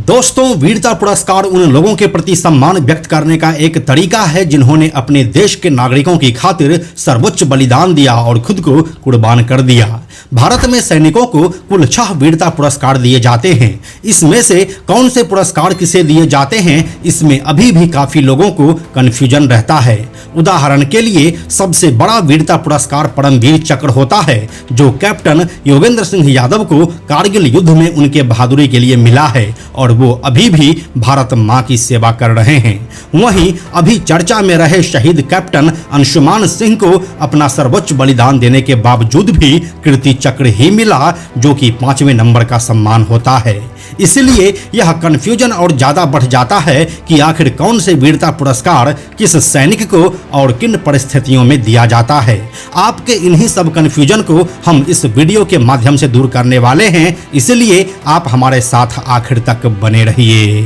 दोस्तों, वीरता पुरस्कार उन लोगों के प्रति सम्मान व्यक्त करने का एक तरीका है जिन्होंने अपने देश के नागरिकों की खातिर सर्वोच्च बलिदान दिया और खुद को कुर्बान कर दिया। भारत में सैनिकों को कुल 6 वीरता पुरस्कार दिए जाते हैं। इसमें से कौन से पुरस्कार किसे दिए जाते हैं, इसमें अभी भी काफी लोगों को कंफ्यूजन रहता है। उदाहरण के लिए सबसे बड़ा वीरता पुरस्कार परमवीर चक्र होता है, जो कैप्टन योगेंद्र सिंह यादव को कारगिल युद्ध में उनके बहादुरी के लिए मिला है और वो अभी भी भारत मां की सेवा कर रहे हैं। वहीं अभी चर्चा में रहे शहीद कैप्टन अंशुमान सिंह को अपना सर्वोच्च बलिदान देने के बावजूद भी कीर्ति चक्र ही मिला, जो कि 5वें नंबर का सम्मान होता है। इसलिए यह कंफ्यूजन और ज्यादा बढ़ जाता है कि आखिर कौन से वीरता पुरस्कार किस सैनिक को और किन परिस्थितियों में दिया जाता है। आपके इन्हीं सब कंफ्यूजन को हम इस वीडियो के माध्यम से दूर करने वाले हैं, इसलिए आप हमारे साथ आखिर तक बने रहिए।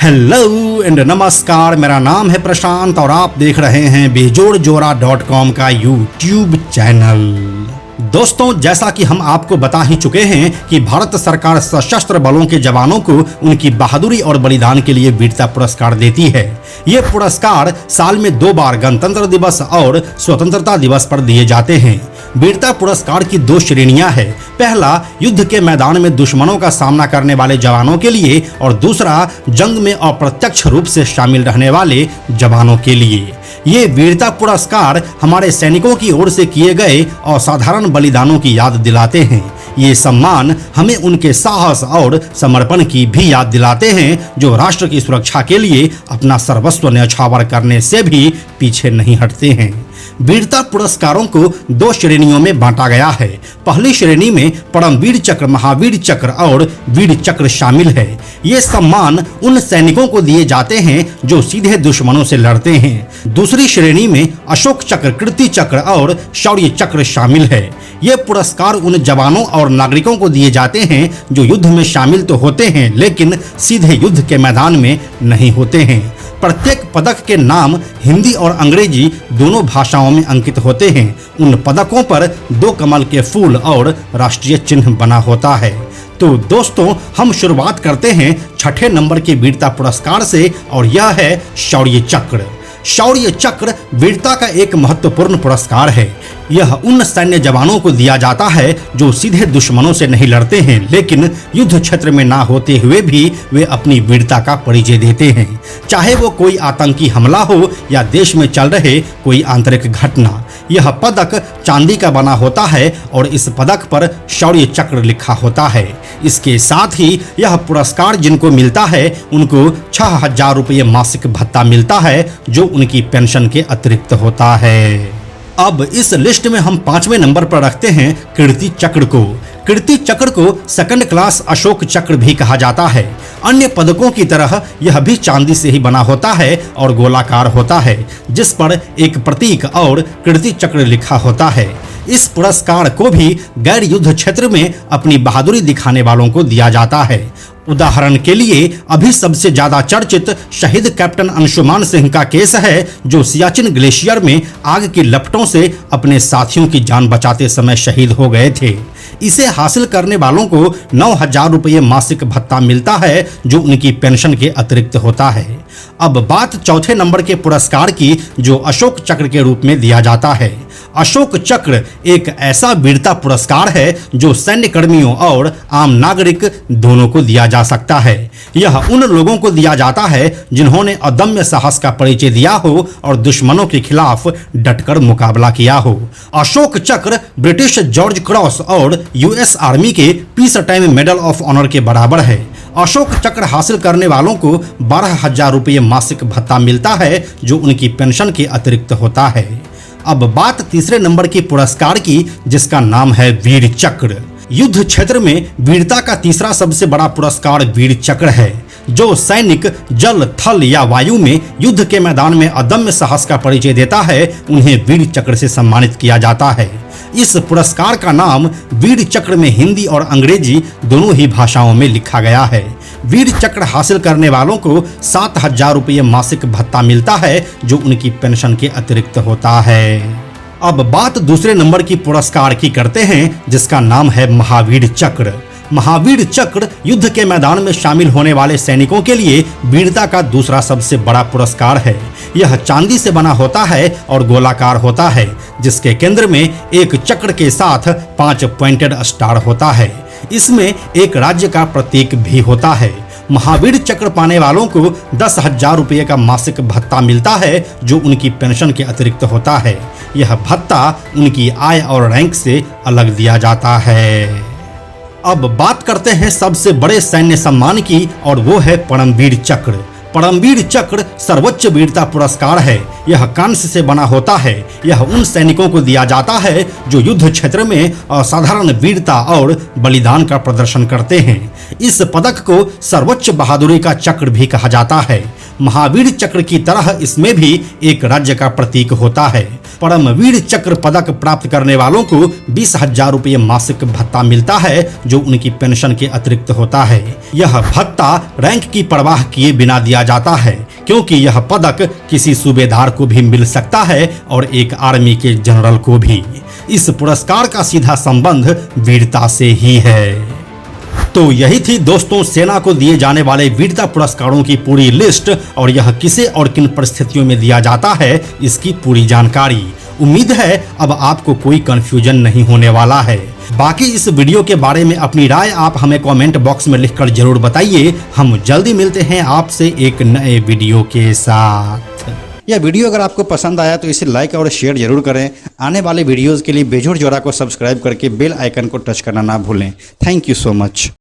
हेलो एंड नमस्कार, मेरा नाम है प्रशांत और आप देख रहे हैं बेजोड़जोरा.com का यूट्यूब चैनल। दोस्तों, जैसा कि हम आपको बता ही चुके हैं कि भारत सरकार सशस्त्र बलों के जवानों को उनकी बहादुरी और बलिदान के लिए वीरता पुरस्कार देती है। ये पुरस्कार साल में 2 बार गणतंत्र दिवस और स्वतंत्रता दिवस पर दिए जाते हैं। वीरता पुरस्कार की 2 श्रेणियां हैं। पहला युद्ध के मैदान में दुश्मनों का सामना करने वाले जवानों के लिए और दूसरा जंग में अप्रत्यक्ष रूप से शामिल रहने वाले जवानों के लिए। ये वीरता पुरस्कार हमारे सैनिकों की ओर से किए गए असाधारण बलिदानों की याद दिलाते हैं। ये सम्मान हमें उनके साहस और समर्पण की भी याद दिलाते हैं, जो राष्ट्र की सुरक्षा के लिए अपना सर्वस्व न्यौछावर करने से भी पीछे नहीं हटते हैं। वीरता पुरस्कारों को 2 श्रेणियों में बांटा गया है। पहली श्रेणी में परमवीर चक्र, महावीर चक्र और वीर चक्र शामिल है। ये सम्मान उन सैनिकों को दिए जाते हैं जो सीधे दुश्मनों से लड़ते हैं। दूसरी श्रेणी में अशोक चक्र, कीर्ति चक्र और शौर्य चक्र शामिल है। ये पुरस्कार उन जवानों और नागरिकों को दिए जाते हैं जो युद्ध में शामिल तो होते हैं, लेकिन सीधे युद्ध के मैदान में नहीं होते हैं। प्रत्येक पदक के नाम हिंदी और अंग्रेजी दोनों भाषाओं में अंकित होते हैं। उन पदकों पर 2 कमल के फूल और राष्ट्रीय चिन्ह बना होता है। तो दोस्तों, हम शुरुआत करते हैं 6ठे नंबर के वीरता पुरस्कार से और यह है शौर्य चक्र। शौर्य चक्र वीरता का एक महत्वपूर्ण पुरस्कार है। यह उन सैन्य जवानों को दिया जाता है जो सीधे दुश्मनों से नहीं लड़ते हैं, लेकिन युद्ध क्षेत्र में ना होते हुए भी वे अपनी वीरता का परिचय देते हैं। चाहे वो कोई आतंकी हमला हो या देश में चल रहे कोई आंतरिक घटना। यह पदक चांदी का बना होता है और इस पदक पर शौर्य चक्र लिखा होता है। इसके साथ ही यह पुरस्कार जिनको मिलता है उनको 6000 रुपये मासिक भत्ता मिलता है, जो उनकी पेंशन के अतिरिक्त होता है। अब इस लिस्ट में हम 5वें नंबर पर रखते हैं कीर्ति चक्र को। कीर्ति चक्र को 2nd क्लास अशोक चक्र भी कहा जाता है। अन्य पदकों की तरह यह भी चांदी से ही बना होता है और गोलाकार होता है, जिस पर एक प्रतीक और कीर्ति चक्र लिखा होता है। इस पुरस्कार को भी गैर युद्ध क्षेत्र में अपनी बहादुरी दिखाने वालों को दिया जाता है। उदाहरण के लिए अभी सबसे ज्यादा चर्चित शहीद कैप्टन अंशुमान सिंह का केस है, जो सियाचिन ग्लेशियर में आग की लपटों से अपने साथियों की जान बचाते समय शहीद हो गए थे। इसे हासिल करने वालों को 9000 रुपये मासिक भत्ता मिलता है, जो उनकी पेंशन के अतिरिक्त होता है। अब बात 4थे नंबर के पुरस्कार की, जो अशोक चक्र के रूप में दिया जाता है। अशोक चक्र एक ऐसा वीरता पुरस्कार है जो सैन्य कर्मियों और आम नागरिक दोनों को दिया जा सकता है। यह उन लोगों को दिया जाता है जिन्होंने अदम्य साहस का परिचय दिया हो और दुश्मनों के खिलाफ डटकर मुकाबला किया हो। Ashok Chakra British George Cross और यूएस आर्मी के peace time medal of honour के बराबर है। अशोक चक्र हासिल करने वालों को 12000 रुपये मासिक भत्ता मिलता है, जो उनकी पेंशन के अतिरिक्त होता है। अब बात 3रे नंबर के पुरस्कार की, जिसका नाम है वीर चक्र। युद्ध क्षेत्र में वीरता का तीसरा सबसे बड़ा पुरस्कार वीर चक्र है, जो सैनिक जल, थल या वायु में युद्ध के मैदान में अदम्य साहस का परिचय देता है, उन्हें वीर चक्र से सम्मानित किया जाता है। इस पुरस्कार का नाम वीर चक्र में हिंदी और अंग्रेजी दोनों ही भाषाओं में लिखा गया है। वीर चक्र हासिल करने वालों को 7000 रुपये मासिक भत्ता मिलता है, जो उनकी पेंशन के अतिरिक्त होता है। अब बात 2रे नंबर की पुरस्कार की करते हैं, जिसका नाम है महावीर चक्र। महावीर चक्र युद्ध के मैदान में शामिल होने वाले सैनिकों के लिए वीरता का दूसरा सबसे बड़ा पुरस्कार है। यह चांदी से बना होता है और गोलाकार होता है, जिसके केंद्र में एक चक्र के साथ 5 पॉइंटेड स्टार होता है। इसमें एक राज्य का प्रतीक भी होता है। महावीर चक्र पाने वालों को 10,000 रुपये का मासिक भत्ता मिलता है, जो उनकी पेंशन के अतिरिक्त होता है। यह भत्ता उनकी आय और रैंक से अलग दिया जाता है। अब बात करते हैं सबसे बड़े सैन्य सम्मान की, और वो है परमवीर चक्र। परमवीर चक्र सर्वोच्च वीरता पुरस्कार है। यह कांस्य से बना होता है। यह उन सैनिकों को दिया जाता है जो युद्ध क्षेत्र में असाधारण वीरता और बलिदान का प्रदर्शन करते हैं। इस पदक को सर्वोच्च बहादुरी का चक्र भी कहा जाता है। महावीर चक्र की तरह इसमें भी एक राज्य का प्रतीक होता है। परमवीर चक्र पदक प्राप्त करने वालों को 20,000 रुपये मासिक भत्ता मिलता है, जो उनकी पेंशन के अतिरिक्त होता है। यह भत्ता रैंक की परवाह किए बिना दिया जाता है, क्योंकि यह पदक किसी सूबेदार को भी मिल सकता है और एक आर्मी के जनरल को भी। इस पुरस्कार का सीधा संबंध वीरता से ही है। तो यही थी दोस्तों सेना को दिए जाने वाले वीरता पुरस्कारों की पूरी लिस्ट, और यह किसे और किन परिस्थितियों में दिया जाता है इसकी पूरी जानकारी। उम्मीद है अब आपको कोई कंफ्यूजन नहीं होने वाला है। बाकी इस वीडियो के बारे में अपनी राय आप हमें कमेंट बॉक्स में लिखकर जरूर बताइए। हम जल्दी मिलते हैं आपसे एक नए वीडियो के साथ। यह वीडियो अगर आपको पसंद आया तो इसे लाइक और शेयर जरूर करें। आने वाले वीडियोस के लिए बेजोड़ जोड़ा को सब्सक्राइब करके बेल आइकन को टच करना ना भूलें। Thank you so much.